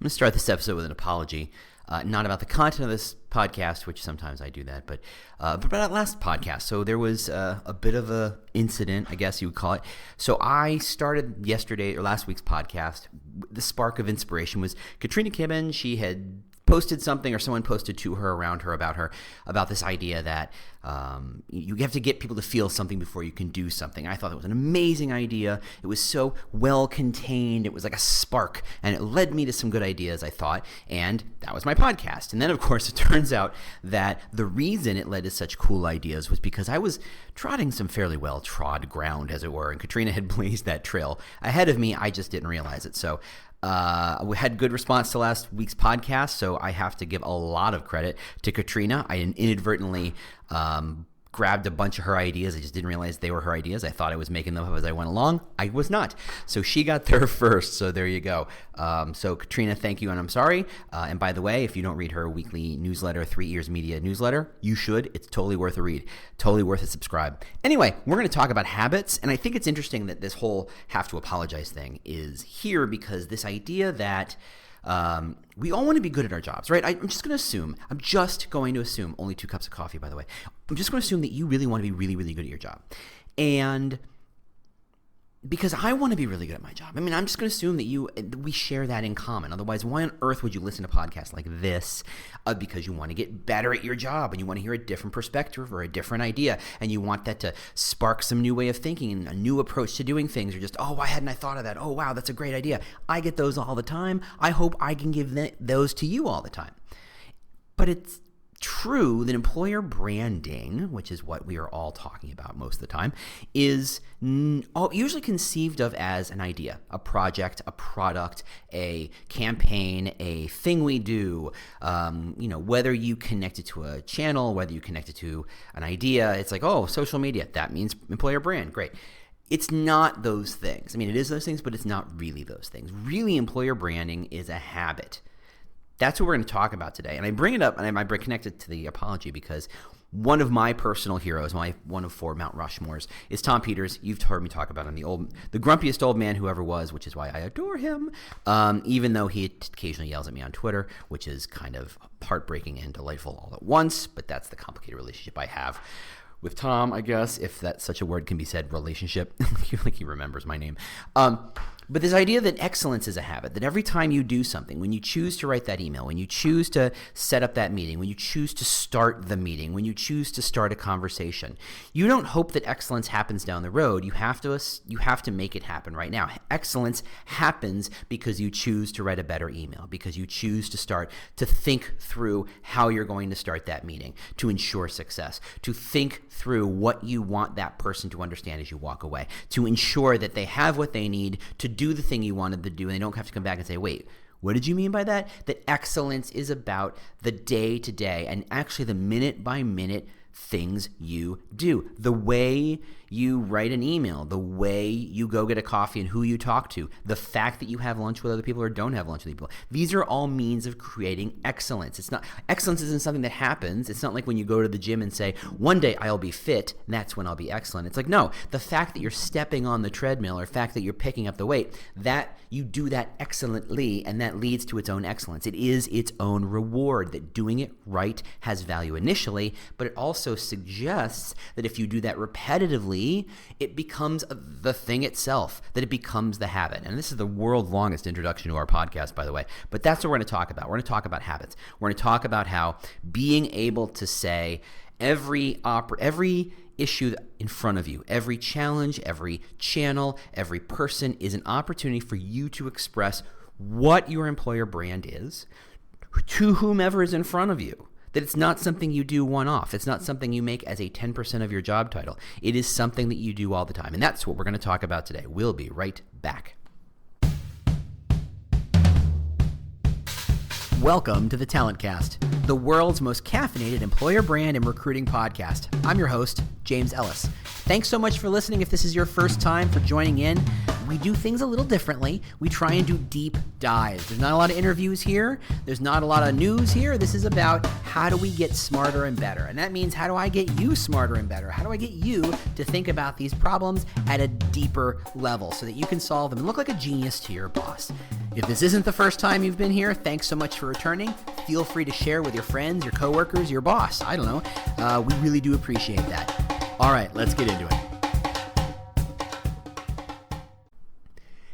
going to start this episode with an apology, not about the content of this podcast, which sometimes I do that, but about last podcast. So there was a bit of a incident, I guess you would call it. So I started yesterday or last week's podcast. The spark of inspiration was Katrina Kibben. She had posted something, or someone posted to her around her about this idea that you have to get people to feel something before you can do something. I thought it was an amazing idea. It was so well contained. It was like a spark, and it led me to some good ideas, I thought, and that was my podcast. And then, of course, it turns out that the reason it led to such cool ideas was because I was trotting some fairly well-trod ground, as it were, and Katrina had blazed that trail ahead of me. I just didn't realize it. So we had good response to last week's podcast, so I have to give a lot of credit to Katrina. I inadvertently grabbed a bunch of her ideas. I just didn't realize they were her ideas. I thought I was making them up as I went along. I was not. So she got there first, so there you go. So Katrina, thank you, and I'm sorry. And by the way, if you don't read her weekly newsletter, 3 Ears Media newsletter, you should. It's totally worth a read. Totally worth a subscribe. Anyway, we're going to talk about habits, and I think it's interesting that this whole have to apologize thing is here because this idea that we all want to be good at our jobs, right? I'm just going to assume, only 2 cups of coffee, by the way. I'm just going to assume that you really want to be really, really good at your job. And because I want to be really good at my job. I mean, I'm just going to assume that we share that in common. Otherwise, why on earth would you listen to podcasts like this? Because you want to get better at your job and you want to hear a different perspective or a different idea, and you want that to spark some new way of thinking and a new approach to doing things, or just, oh, why hadn't I thought of that? Oh, wow, that's a great idea. I get those all the time. I hope I can give those to you all the time. But it's true that employer branding, which is what we are all talking about most of the time, is usually conceived of as an idea, a project, a product, a campaign, a thing we do. Whether you connect it to a channel, whether you connect it to an idea, it's like, oh, social media, that means employer brand, great. It's not those things. I mean, it is those things, but it's not really those things. Really, employer branding is a habit. That's what we're going to talk about today. And I bring it up, and I connect it to the apology because one of my personal heroes, one of 4 Mount Rushmores, is Tom Peters. You've heard me talk about him, the grumpiest old man who ever was, which is why I adore him, even though he occasionally yells at me on Twitter, which is kind of heartbreaking and delightful all at once, but that's the complicated relationship I have with Tom, I guess, if that such a word can be said, relationship. Like he remembers my name. But this idea that excellence is a habit, that every time you do something, when you choose to write that email, when you choose to set up that meeting, when you choose to start the meeting, when you choose to start a conversation, you don't hope that excellence happens down the road. You have to make it happen right now. Excellence happens because you choose to write a better email, because you choose to start to think through how you're going to start that meeting to ensure success, to think through what you want that person to understand as you walk away, to ensure that they have what they need to do the thing you wanted to do, and they don't have to come back and say, wait, what did you mean by that? That excellence is about the day-to-day and actually the minute-by-minute things you do. The way you write an email, the way you go get a coffee and who you talk to, the fact that you have lunch with other people or don't have lunch with people. These are all means of creating excellence. Excellence isn't something that happens. It's not like when you go to the gym and say, one day I'll be fit, and that's when I'll be excellent. It's like, no, the fact that you're stepping on the treadmill or the fact that you're picking up the weight, that you do that excellently, and that leads to its own excellence. It is its own reward, that doing it right has value initially, but it also suggests that if you do that repetitively, it becomes the thing itself, that it becomes the habit. And this is the world's longest introduction to our podcast, by the way. But that's what we're going to talk about. We're going to talk about habits. We're going to talk about how being able to say every issue in front of you, every challenge, every channel, every person is an opportunity for you to express what your employer brand is to whomever is in front of you. That it's not something you do one-off. It's not something you make as a 10% of your job title. It is something that you do all the time. And that's what we're going to talk about today. We'll be right back. Welcome to the Talent Cast, the world's most caffeinated employer brand and recruiting podcast. I'm your host, James Ellis. Thanks so much for listening. If this is your first time for joining in, we do things a little differently. We try and do deep dives. There's not a lot of interviews here. There's not a lot of news here. This is about how do we get smarter and better. And that means how do I get you smarter and better? How do I get you to think about these problems at a deeper level so that you can solve them and look like a genius to your boss? If this isn't the first time you've been here, thanks so much for returning. Feel free to share with your friends, your coworkers, your boss. I don't know. We really do appreciate that. All right, let's get into it.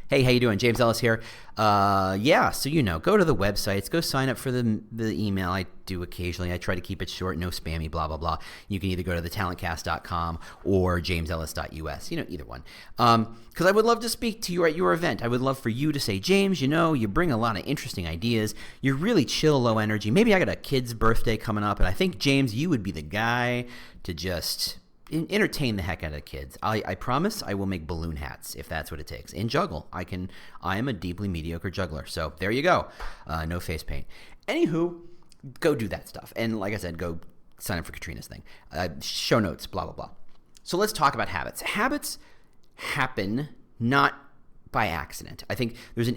Hey, how you doing? James Ellis here. So go to the websites, go sign up for the email. I do occasionally. I try to keep it short, no spammy, blah, blah, blah. You can either go to thetalentcast.com or jamesellis.us, either one. Because I would love to speak to you at your event. I would love for you to say, James, you bring a lot of interesting ideas. You're really chill, low energy. Maybe I got a kid's birthday coming up, and I think, James, you would be the guy to just entertain the heck out of the kids. I promise I will make balloon hats if that's what it takes. And juggle. I am a deeply mediocre juggler. So there you go. No face paint. Anywho, go do that stuff. And like I said, go sign up for Katrina's thing. Show notes, blah, blah, blah. So let's talk about habits. Habits happen not by accident. I think there's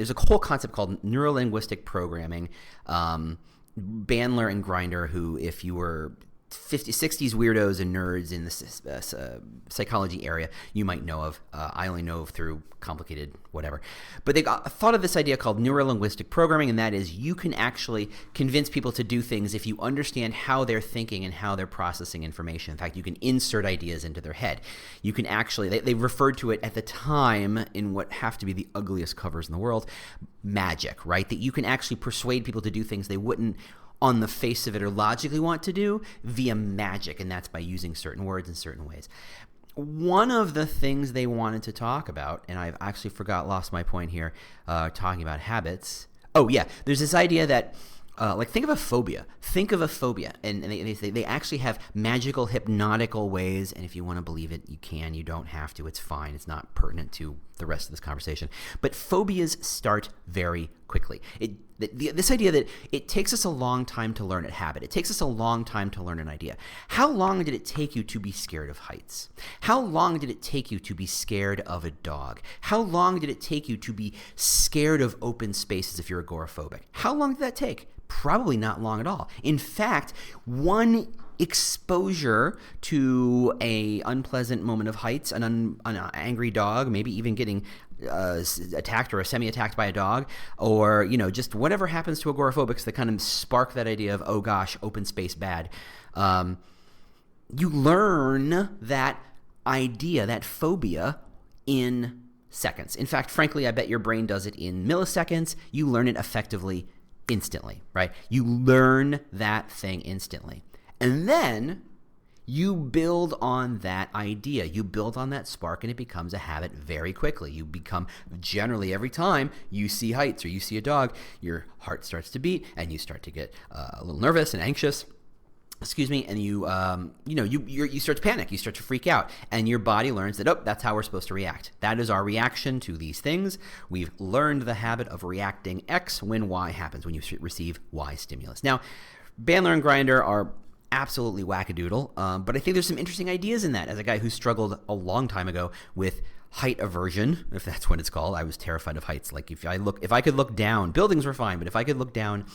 a whole concept called neurolinguistic programming. Bandler and Grinder, who, if you were 60s weirdos and nerds in the psychology area, you might know of. I only know of through complicated whatever. But they thought of this idea called neurolinguistic programming, and that is you can actually convince people to do things if you understand how they're thinking and how they're processing information. In fact, you can insert ideas into their head. You can actually, they referred to it at the time in what have to be the ugliest covers in the world, magic, right? That you can actually persuade people to do things they wouldn't on the face of it or logically want to do via magic, and that's by using certain words in certain ways. One of the things they wanted to talk about, and I've actually lost my point here, talking about habits. Oh yeah, there's this idea that think of a phobia. Think of a phobia, and they say they actually have magical, hypnotical ways, and if you want to believe it, you can. You don't have to. It's fine. It's not pertinent to the rest of this conversation. But phobias start very quickly. This idea that it takes us a long time to learn a habit. It takes us a long time to learn an idea. How long did it take you to be scared of heights? How long did it take you to be scared of a dog? How long did it take you to be scared of open spaces if you're agoraphobic? How long did that take? Probably not long at all. In fact, one exposure to a unpleasant moment of heights, an angry dog, maybe even getting attacked or semi-attacked by a dog, or just whatever happens to agoraphobics that kind of spark that idea of, oh gosh, open space bad. You learn that idea, that phobia, in seconds. In fact, frankly, I bet your brain does it in milliseconds. You learn it effectively instantly, right? You learn that thing instantly. And then you build on that idea. You build on that spark, and it becomes a habit very quickly. You become, generally every time you see heights or you see a dog, your heart starts to beat and you start to get a little nervous and anxious. And you start to panic, you start to freak out, and your body learns that, that's how we're supposed to react. That is our reaction to these things. We've learned the habit of reacting X when Y happens, when you receive Y stimulus. Now, Bandler and Grinder are absolutely wackadoodle, but I think there's some interesting ideas in that. As a guy who struggled a long time ago with height aversion, if that's what it's called, I was terrified of heights. Like if I could look down, buildings were fine, but if I could look down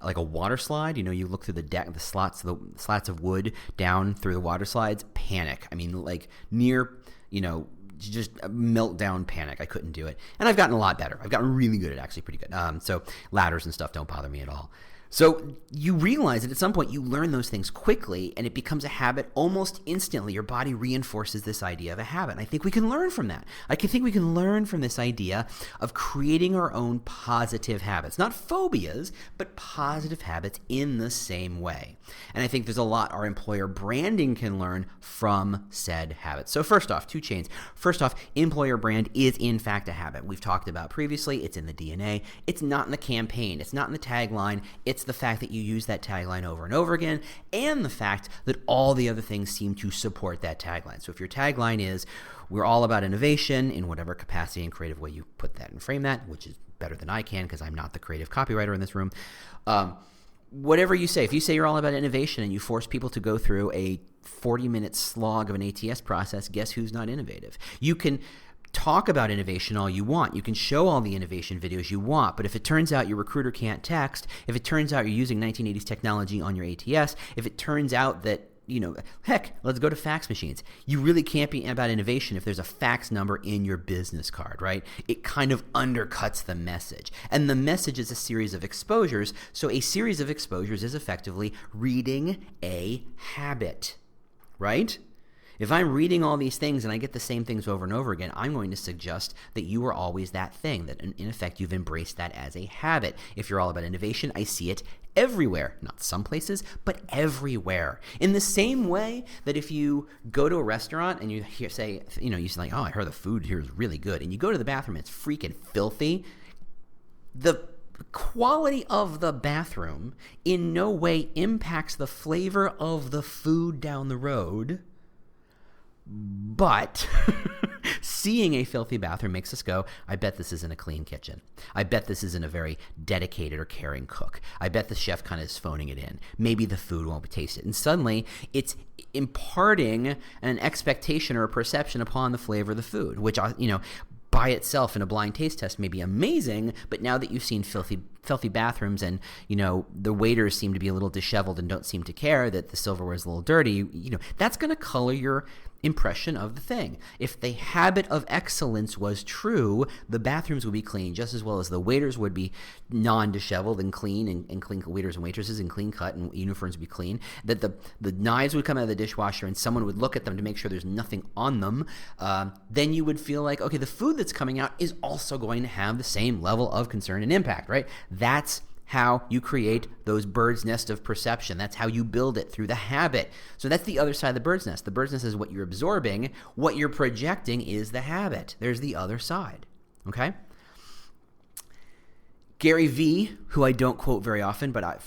like a water slide, you look through the deck, the slats of wood down through the water slides, panic. I mean, like near, just a meltdown panic. I couldn't do it. And I've gotten a lot better. I've gotten really good at actually pretty good. So ladders and stuff don't bother me at all. So you realize that at some point you learn those things quickly, and it becomes a habit almost instantly. Your body reinforces this idea of a habit. And I think we can learn from that. I think we can learn from this idea of creating our own positive habits. Not phobias, but positive habits in the same way. And I think there's a lot our employer branding can learn from said habits. So first off, two chains. First off, employer brand is in fact a habit. We've talked about previously. It's in the DNA. It's not in the campaign. It's not in the tagline. It's the fact that you use that tagline over and over again, and the fact that all the other things seem to support that tagline. So if your tagline is, we're all about innovation in whatever capacity and creative way you put that and frame that, which is better than I can because I'm not the creative copywriter in this room. Whatever you say, if you say you're all about innovation and you force people to go through a 40-minute slog of an ATS process, guess who's not innovative? You can talk about innovation all you want. You can show all the innovation videos you want, but if it turns out your recruiter can't text, if it turns out you're using 1980s technology on your ATS, if it turns out that, heck, let's go to fax machines. You really can't be about innovation if there's a fax number in your business card, right? It kind of undercuts the message. And the message is a series of exposures. So a series of exposures is effectively reading a habit, right? If I'm reading all these things and I get the same things over and over again, I'm going to suggest that you are always that thing, that in effect you've embraced that as a habit. If you're all about innovation, I see it everywhere. Not some places, but everywhere. In the same way that if you go to a restaurant and you say, oh, I heard the food here is really good, and you go to the bathroom and it's freaking filthy, the quality of the bathroom in no way impacts the flavor of the food down the road. But seeing a filthy bathroom makes us go, I bet this isn't a clean kitchen. I bet this isn't a very dedicated or caring cook. I bet the chef kind of is phoning it in. Maybe the food won't be tasted. And suddenly it's imparting an expectation or a perception upon the flavor of the food, which, by itself in a blind taste test may be amazing, but now that you've seen filthy bathrooms and, the waiters seem to be a little disheveled and don't seem to care that the silverware is a little dirty, that's going to color your impression of the thing. If the habit of excellence was true, the bathrooms would be clean just as well as the waiters would be non-disheveled and clean, and clean waiters and waitresses and clean cut, and uniforms would be clean, that the knives would come out of the dishwasher and someone would look at them to make sure there's nothing on them. Then you would feel like, okay, the food that's coming out is also going to have the same level of concern and impact, right? That's how you create those bird's nest of perception. That's how you build it, through the habit. So that's the other side of the bird's nest. The bird's nest is what you're absorbing. What you're projecting is the habit. There's the other side, okay? Gary Vee, who I don't quote very often, but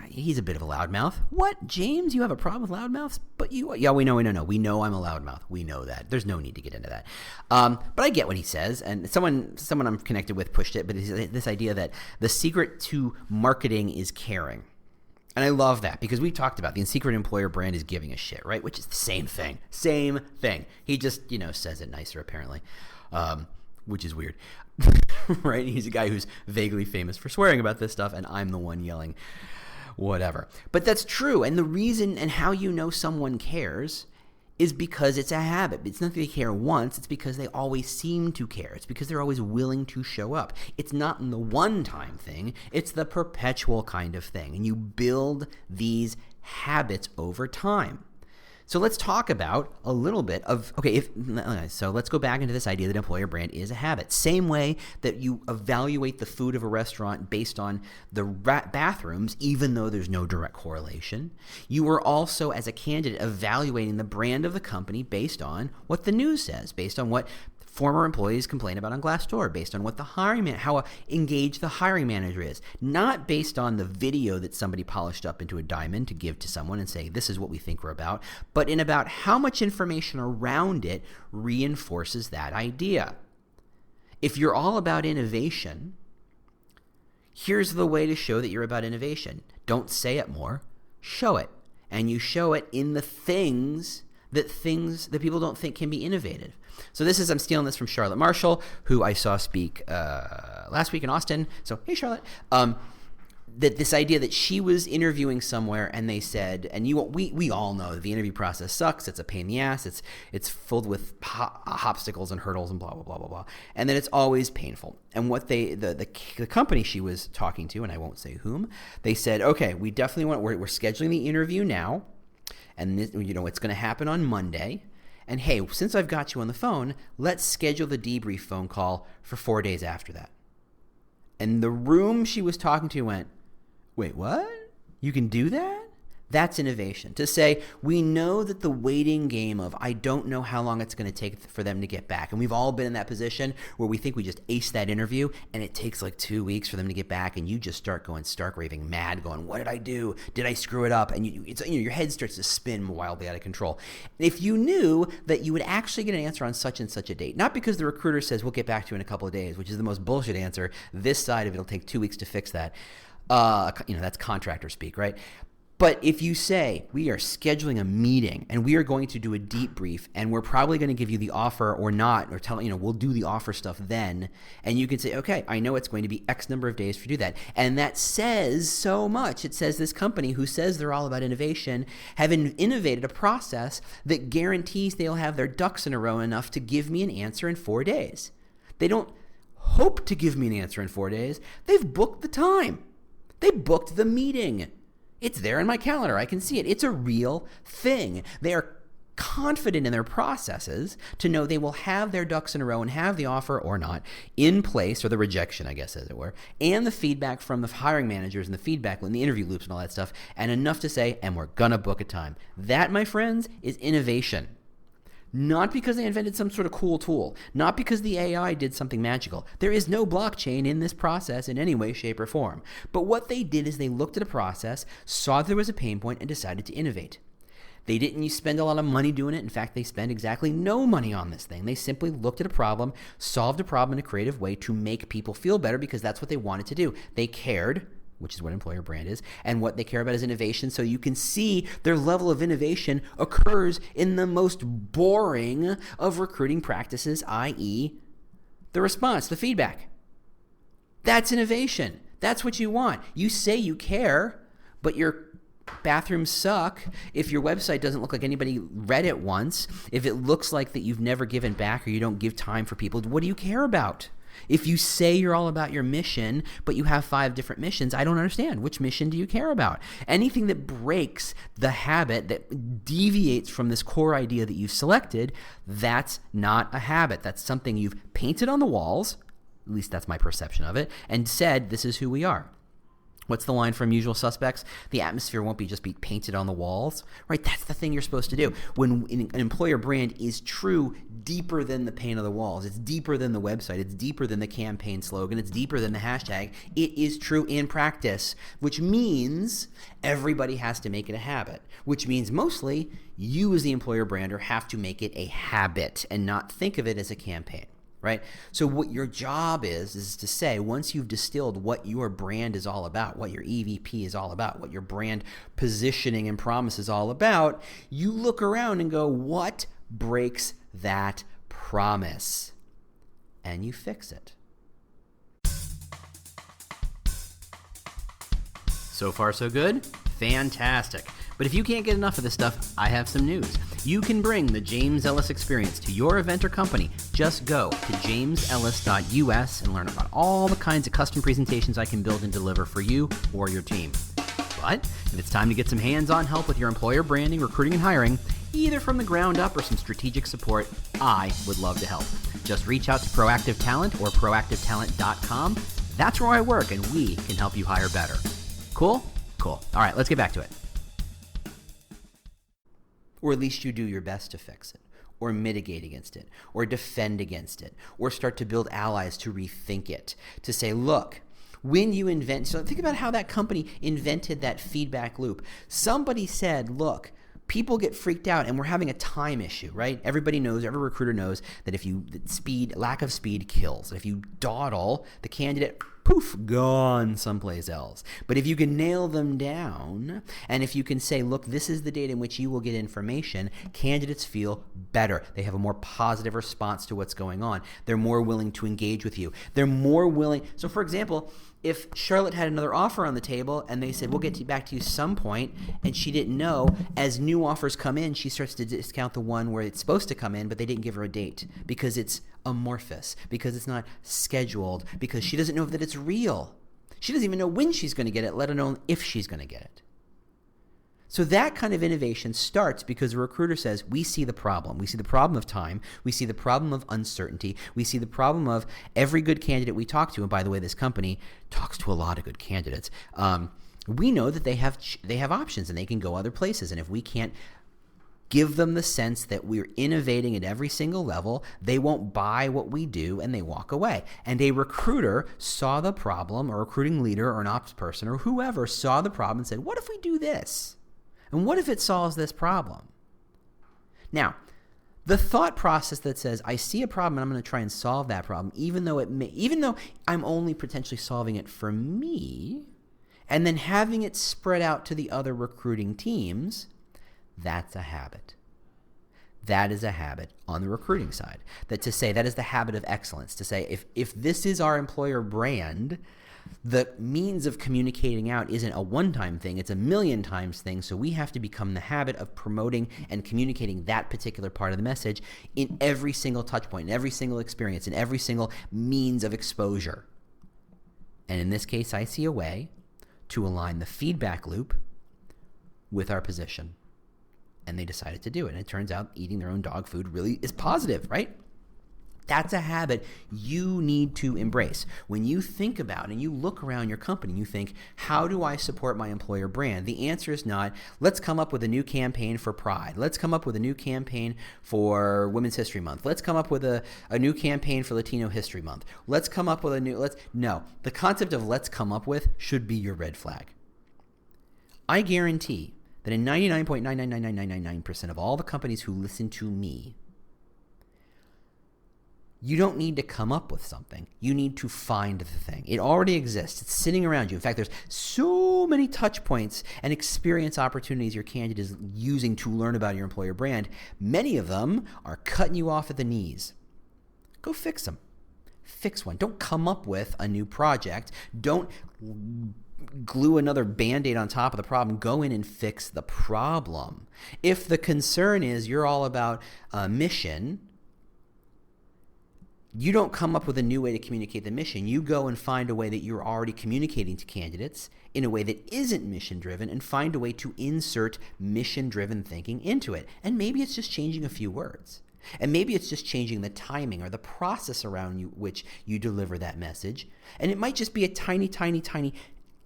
he's a bit of a loudmouth. What, James? You have a problem with loudmouths? But we know I'm a loudmouth. We know that. There's no need to get into that. But I get what he says, and someone I'm connected with pushed it, but it's this idea that the secret to marketing is caring. And I love that, because we talked about the secret employer brand is giving a shit, right? Which is the same thing. Same thing. He just, says it nicer, apparently. Which is weird, right? He's a guy who's vaguely famous for swearing about this stuff, and I'm the one yelling whatever. But that's true, and the reason and how you know someone cares is because it's a habit. It's not that they care once, it's because they always seem to care. It's because they're always willing to show up. It's not the one-time thing, it's the perpetual kind of thing, and you build these habits over time. So let's talk about a little bit of, so let's go back into this idea that employer brand is a habit. Same way that you evaluate the food of a restaurant based on the bathrooms, even though there's no direct correlation, you are also, as a candidate, evaluating the brand of the company based on what the news says, based on what former employees complain about on Glassdoor, based on what how engaged the hiring manager is, not based on the video that somebody polished up into a diamond to give to someone and say, this is what we think we're about, but in about how much information around it reinforces that idea. If you're all about innovation, here's the way to show that you're about innovation. Don't say it more, show it. And you show it in the things that people don't think can be innovative. So I'm stealing this from Charlotte Marshall, who I saw speak last week in Austin. So, hey, Charlotte. That this idea that she was interviewing somewhere and they said, and we all know that the interview process sucks. It's a pain in the ass. It's filled with obstacles and hurdles and blah, blah, blah, blah, blah. And then it's always painful. And what the company she was talking to, and I won't say whom, they said, okay, we definitely we're scheduling the interview now. And this, it's going to happen on Monday. And hey, since I've got you on the phone, let's schedule the debrief phone call for 4 days after that. And the room she was talking to went, wait, what? You can do that? That's innovation. To say, we know that the waiting game of I don't know how long it's going to take for them to get back. And we've all been in that position where we think we just aced that interview and it takes like 2 weeks for them to get back, and you just start going stark raving mad, going, what did I do? Did I screw it up? And your head starts to spin wildly out of control. And if you knew that you would actually get an answer on such and such a date, not because the recruiter says we'll get back to you in a couple of days, which is the most bullshit answer, this side of it'll take 2 weeks to fix that. That's contractor speak, right? But if you say, we are scheduling a meeting and we are going to do a deep brief and we're probably going to give you the offer or not, or tell, we'll do the offer stuff then. And you can say, okay, I know it's going to be X number of days for you to do that. And that says so much. It says this company who says they're all about innovation have innovated a process that guarantees they'll have their ducks in a row enough to give me an answer in 4 days. They don't hope to give me an answer in 4 days. They've booked the time. They booked the meeting. It's there in my calendar. I can see it. It's a real thing. They are confident in their processes to know they will have their ducks in a row and have the offer or not in place, or the rejection, I guess, as it were, and the feedback from the hiring managers and the feedback and the interview loops and all that stuff, and enough to say, and we're going to book a time. That, my friends, is innovation. Not because they invented some sort of cool tool, not because the AI did something magical. There is no blockchain in this process in any way, shape, or form. But what they did is they looked at a process, saw there was a pain point, and decided to innovate. They didn't spend a lot of money doing it. In fact, they spent exactly no money on this thing. They simply looked at a problem, solved a problem in a creative way to make people feel better because that's what they wanted to do. They cared, which is what employer brand is, and what they care about is innovation. So you can see their level of innovation occurs in the most boring of recruiting practices, i.e. the response, the feedback. That's innovation. That's what you want. You say you care, but your bathrooms suck. If your website doesn't look like anybody read it once, if it looks like that you've never given back or you don't give time for people, what do you care about? If you say you're all about your mission, but you have 5 different missions, I don't understand. Which mission do you care about? Anything that breaks the habit, that deviates from this core idea that you've selected, that's not a habit. That's something you've painted on the walls, at least that's my perception of it, and said, this is who we are. What's the line from Usual Suspects? The atmosphere won't just be painted on the walls, right? That's the thing you're supposed to do. When an employer brand is true, deeper than the paint on the walls. It's deeper than the website. It's deeper than the campaign slogan. It's deeper than the hashtag. It is true in practice, which means everybody has to make it a habit, which means mostly you as the employer brander have to make it a habit and not think of it as a campaign. Right? So what your job is to say, once you've distilled what your brand is all about, what your EVP is all about, what your brand positioning and promise is all about, you look around and go, what breaks that promise? And you fix it. So far, so good? Fantastic. But if you can't get enough of this stuff, I have some news. You can bring the James Ellis experience to your event or company. Just go to jamesellis.us and learn about all the kinds of custom presentations I can build and deliver for you or your team. But if it's time to get some hands-on help with your employer branding, recruiting, and hiring, either from the ground up or some strategic support, I would love to help. Just reach out to Proactive Talent or proactivetalent.com. That's where I work, and we can help you hire better. Cool? Cool. All right, let's get back to it. Or at least you do your best to fix it, or mitigate against it, or defend against it, or start to build allies to rethink it, to say, look, when you invent, so think about how that company invented that feedback loop. Somebody said, look, people get freaked out and we're having a time issue, right? Everybody knows, every recruiter knows that lack of speed kills. If you dawdle, the candidate, poof, gone someplace else. But if you can nail them down, and if you can say, look, this is the date in which you will get information, candidates feel better. They have a more positive response to what's going on. They're more willing to engage with you. They're more willing. So for example, if Charlotte had another offer on the table and they said, we'll get back to you some point, and she didn't know, as new offers come in, she starts to discount the one where it's supposed to come in, but they didn't give her a date because it's amorphous, because it's not scheduled, because she doesn't know that it's real. She doesn't even know when she's going to get it, let alone if she's going to get it. So that kind of innovation starts because a recruiter says, we see the problem. We see the problem of time. We see the problem of uncertainty. We see the problem of every good candidate we talk to, and by the way, this company talks to a lot of good candidates. We know that they have options and they can go other places. And if we can't give them the sense that we're innovating at every single level, they won't buy what we do and they walk away. And a recruiter saw the problem, or a recruiting leader or an ops person or whoever saw the problem and said, what if we do this? And what if it solves this problem? Now, the thought process that says, I see a problem and I'm going to try and solve that problem, even though I'm only potentially solving it for me, and then having it spread out to the other recruiting teams, that's a habit. That is a habit on the recruiting side. That is the habit of excellence. To say, if this is our employer brand, the means of communicating out isn't a one-time thing, it's a million times thing. So we have to become the habit of promoting and communicating that particular part of the message in every single touch point, in every single experience, in every single means of exposure. And in this case, I see a way to align the feedback loop with our position. And they decided to do it. And it turns out eating their own dog food really is positive, right? That's a habit you need to embrace. When you think about and you look around your company, you think, how do I support my employer brand? The answer is not, let's come up with a new campaign for Pride. Let's come up with a new campaign for Women's History Month. Let's come up with a new campaign for Latino History Month. Let's come up with no. The concept of let's come up with should be your red flag. I guarantee that in 99.99999% of all the companies who listen to me, you don't need to come up with something. You need to find the thing. It already exists. It's sitting around you. In fact, there's so many touch points and experience opportunities your candidate is using to learn about your employer brand. Many of them are cutting you off at the knees. Go fix them. Fix one. Don't come up with a new project. Don't glue another Band-Aid on top of the problem. Go in and fix the problem. If the concern is you're all about mission, you don't come up with a new way to communicate the mission. You go and find a way that you're already communicating to candidates in a way that isn't mission-driven and find a way to insert mission-driven thinking into it. And maybe it's just changing a few words. And maybe it's just changing the timing or the process around which you deliver that message. And it might just be a tiny, tiny, tiny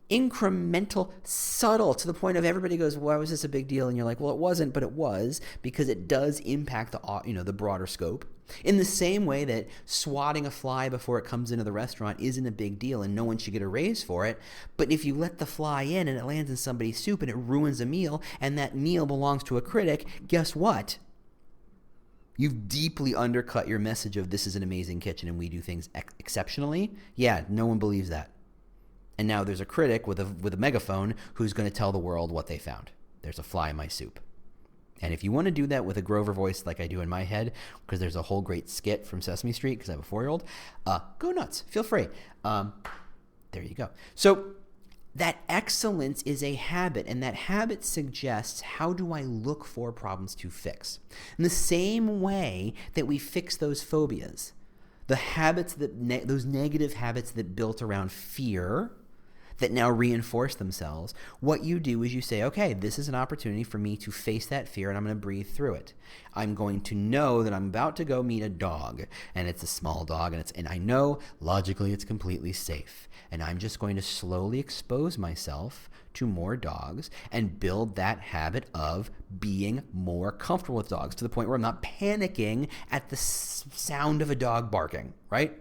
incremental, subtle, to the point of everybody goes, why was this a big deal? And you're like, well, it wasn't, but it was, because it does impact the broader scope. In the same way that swatting a fly before it comes into the restaurant isn't a big deal and no one should get a raise for it. But if you let the fly in and it lands in somebody's soup and it ruins a meal and that meal belongs to a critic, guess what? You've deeply undercut your message of this is an amazing kitchen and we do things exceptionally. Yeah, no one believes that. And now there's a critic with a megaphone who's going to tell the world what they found. There's a fly in my soup. And if you want to do that with a Grover voice like I do in my head, because there's a whole great skit from Sesame Street, because I have a 4-year-old, go nuts. Feel free. There you go. So that excellence is a habit, and that habit suggests how do I look for problems to fix. In the same way that we fix those phobias, the habits those negative habits that built around fear that now reinforce themselves, what you do is you say, okay, this is an opportunity for me to face that fear and I'm going to breathe through it. I'm going to know that I'm about to go meet a dog and it's a small dog and I know logically it's completely safe. And I'm just going to slowly expose myself to more dogs and build that habit of being more comfortable with dogs to the point where I'm not panicking at the sound of a dog barking, right?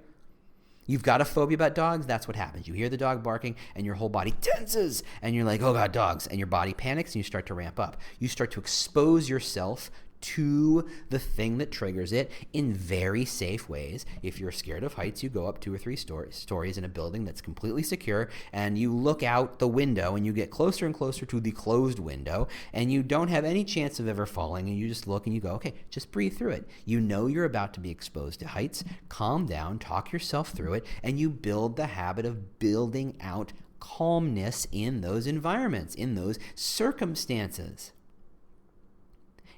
You've got a phobia about dogs, that's what happens. You hear the dog barking and your whole body tenses and you're like, oh God, dogs. And your body panics and you start to ramp up. You start to expose yourself to the thing that triggers it in very safe ways. If you're scared of heights, you go up 2 or 3 stories in a building that's completely secure and you look out the window and you get closer and closer to the closed window and you don't have any chance of ever falling and you just look and you go, okay, just breathe through it. You know you're about to be exposed to heights. Calm down, talk yourself through it, and you build the habit of building out calmness in those environments, in those circumstances.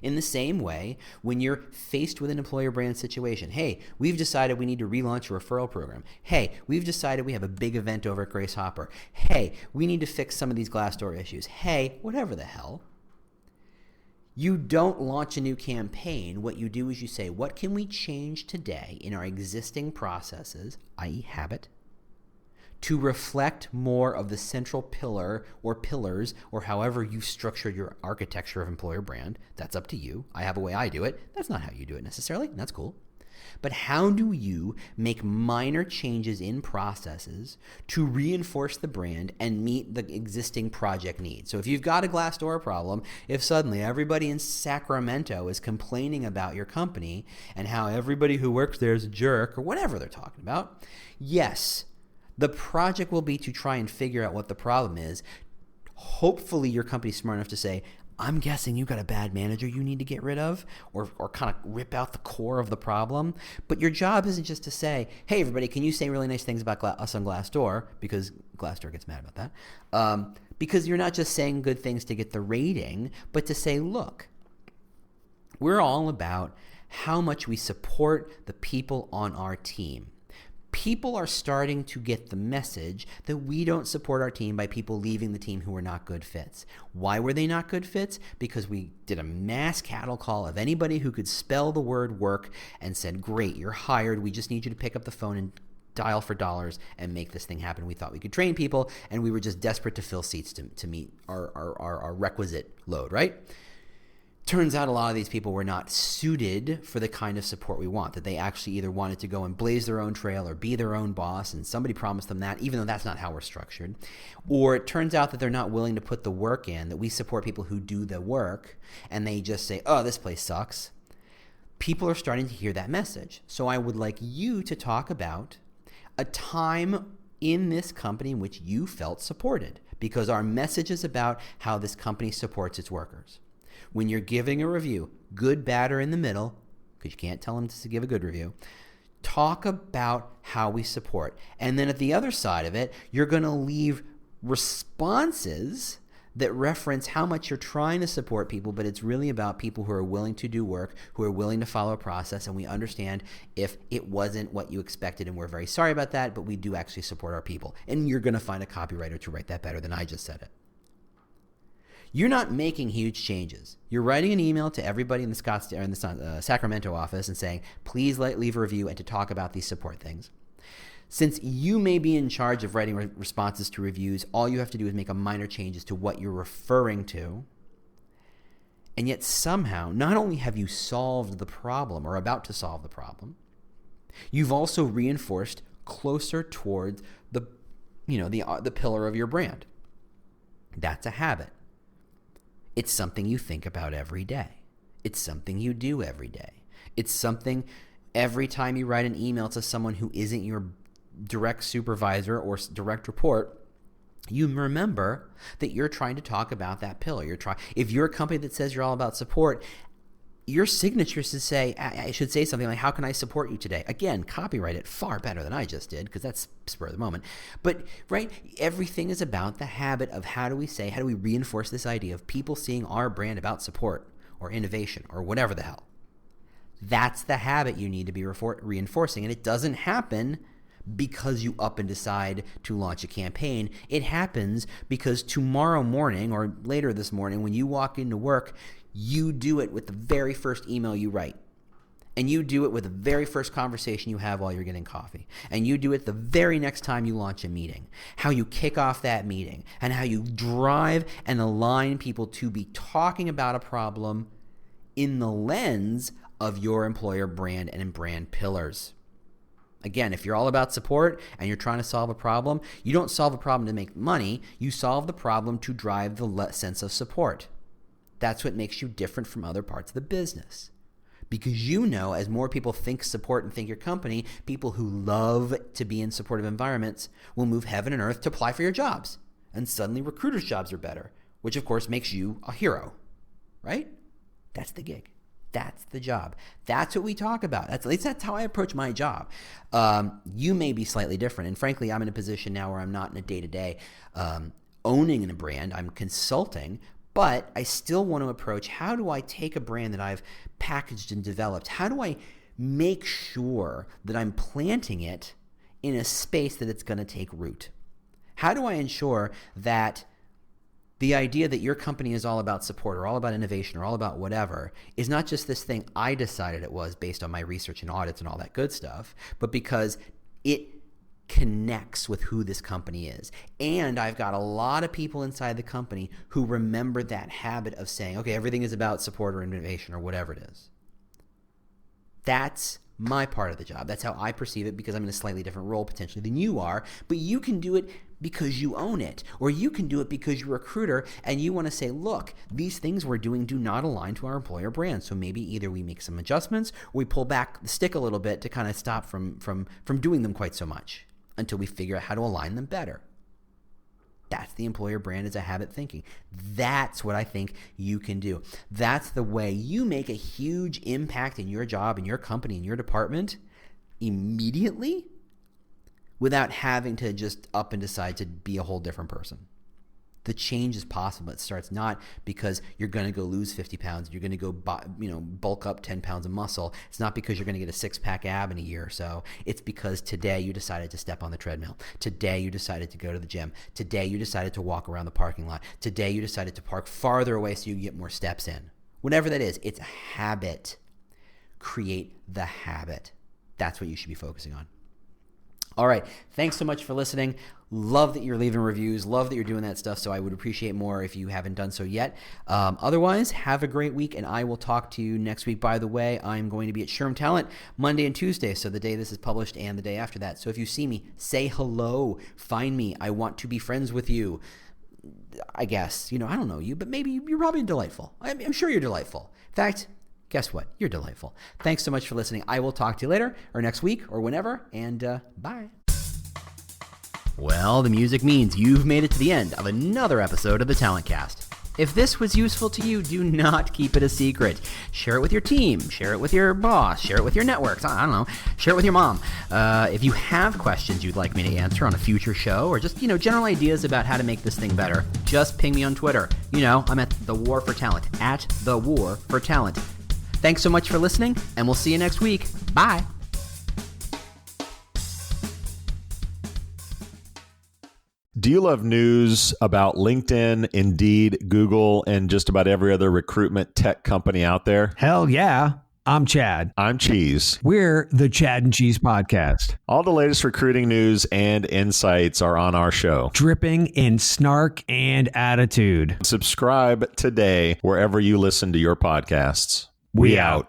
In the same way, when you're faced with an employer brand situation, hey, we've decided we need to relaunch a referral program. Hey, we've decided we have a big event over at Grace Hopper. Hey, we need to fix some of these Glassdoor issues. Hey, whatever the hell. You don't launch a new campaign. What you do is you say, what can we change today in our existing processes, i.e. habit, to reflect more of the central pillar or pillars or however you've structured your architecture of employer brand. That's up to you. I have a way I do it. That's not how you do it necessarily. That's cool. But how do you make minor changes in processes to reinforce the brand and meet the existing project needs? So if you've got a Glassdoor problem, if suddenly everybody in Sacramento is complaining about your company and how everybody who works there is a jerk or whatever they're talking about, yes, The project will be to try and figure out what the problem is. Hopefully your company's smart enough to say, I'm guessing you got a bad manager you need to get rid of, or kind of rip out the core of the problem. But your job isn't just to say, hey, everybody, can you say really nice things about us on Glassdoor? Because Glassdoor gets mad about that. Because you're not just saying good things to get the rating, but to say, look, we're all about how much we support the people on our team. People are starting to get the message that we don't support our team by people leaving the team who are not good fits. Why were they not good fits? Because we did a mass cattle call of anybody who could spell the word work and said, great, you're hired. We just need you to pick up the phone and dial for dollars and make this thing happen. We thought we could train people, and we were just desperate to fill seats to meet our requisite load, right? Turns out a lot of these people were not suited for the kind of support we want, that they actually either wanted to go and blaze their own trail or be their own boss, and somebody promised them that, even though that's not how we're structured. Or it turns out that they're not willing to put the work in, that we support people who do the work, and they just say, oh, this place sucks. People are starting to hear that message. So I would like you to talk about a time in this company in which you felt supported, because our message is about how this company supports its workers. When you're giving a review, good, bad, or in the middle, because you can't tell them to give a good review, talk about how we support. And then at the other side of it, you're going to leave responses that reference how much you're trying to support people, but it's really about people who are willing to do work, who are willing to follow a process, and we understand if it wasn't what you expected, and we're very sorry about that, but we do actually support our people. And you're going to find a copywriter to write that better than I just said it. You're not making huge changes. You're writing an email to everybody in the Sacramento office and saying, please leave a review and to talk about these support things. Since you may be in charge of writing responses to reviews, all you have to do is make a minor changes to what you're referring to. And yet somehow, not only have you solved the problem or about to solve the problem, you've also reinforced closer towards the pillar of your brand. That's a habit. It's something you think about every day. It's something you do every day. It's something every time you write an email to someone who isn't your direct supervisor or direct report, you remember that you're trying to talk about that pillar. If you're a company that says you're all about support, your signature should say, I should say something like, how can I support you today? Again, copyright it far better than I just did, because that's spur of the moment. But, right, everything is about the habit of how do we reinforce this idea of people seeing our brand about support or innovation or whatever the hell. That's the habit you need to be reinforcing, and it doesn't happen because you up and decide to launch a campaign. It happens because tomorrow morning or later this morning when you walk into work, you do it with the very first email you write. And you do it with the very first conversation you have while you're getting coffee. And you do it the very next time you launch a meeting. How you kick off that meeting and how you drive and align people to be talking about a problem in the lens of your employer brand and brand pillars. Again, if you're all about support and you're trying to solve a problem, you don't solve a problem to make money. You solve the problem to drive the sense of support. That's what makes you different from other parts of the business. Because you know, as more people think support and think your company, people who love to be in supportive environments will move heaven and earth to apply for your jobs. And suddenly recruiters' jobs are better, which of course makes you a hero, right? That's the gig. That's the job. That's what we talk about. At least that's how I approach my job. You may be slightly different. And frankly, I'm in a position now where I'm not in a day-to-day owning a brand. I'm consulting. But I still want to approach, how do I take a brand that I've packaged and developed? How do I make sure that I'm planting it in a space that it's going to take root? How do I ensure that the idea that your company is all about support or all about innovation or all about whatever is not just this thing I decided it was based on my research and audits and all that good stuff, but because it connects with who this company is. And I've got a lot of people inside the company who remember that habit of saying, okay, everything is about support or innovation or whatever it is. That's my part of the job. That's how I perceive it, because I'm in a slightly different role potentially than you are. But you can do it because you own it, or you can do it because you're a recruiter and you want to say, look, these things we're doing do not align to our employer brand. So maybe either we make some adjustments or we pull back the stick a little bit to kind of stop from doing them quite so much. until we figure out how to align them better. That's the employer brand as a habit thinking. That's what I think you can do. That's the way you make a huge impact in your job, in your company, in your department immediately without having to just up and decide to be a whole different person. The change is possible. It starts not because you're going to go lose 50 pounds. You're going to go bulk up 10 pounds of muscle. It's not because you're going to get a six-pack ab in a year or so. It's because today you decided to step on the treadmill. Today you decided to go to the gym. Today you decided to walk around the parking lot. Today you decided to park farther away so you can get more steps in. Whatever that is, it's a habit. Create the habit. That's what you should be focusing on. All right. Thanks so much for listening. Love that you're leaving reviews. Love that you're doing that stuff. So I would appreciate more if you haven't done so yet. Otherwise, have a great week, and I will talk to you next week. By the way, I'm going to be at SHRM Talent Monday and Tuesday, so the day this is published and the day after that. So if you see me, say hello. Find me. I want to be friends with you. I guess. I don't know you, but maybe you're probably delightful. I'm sure you're delightful. In fact, guess what? You're delightful. Thanks so much for listening. I will talk to you later or next week or whenever, and bye. Well, the music means you've made it to the end of another episode of the Talent Cast. If this was useful to you, do not keep it a secret. Share it with your team. Share it with your boss. Share it with your networks. I don't know. Share it with your mom. If you have questions you'd like me to answer on a future show or just, general ideas about how to make this thing better, just ping me on Twitter. I'm at The War for Talent, at The War for Talent. Thanks so much for listening, and we'll see you next week. Bye. Do you love news about LinkedIn, Indeed, Google, and just about every other recruitment tech company out there? Hell yeah. I'm Chad. I'm Cheese. We're the Chad and Cheese Podcast. All the latest recruiting news and insights are on our show. Dripping in snark and attitude. Subscribe today wherever you listen to your podcasts. We out.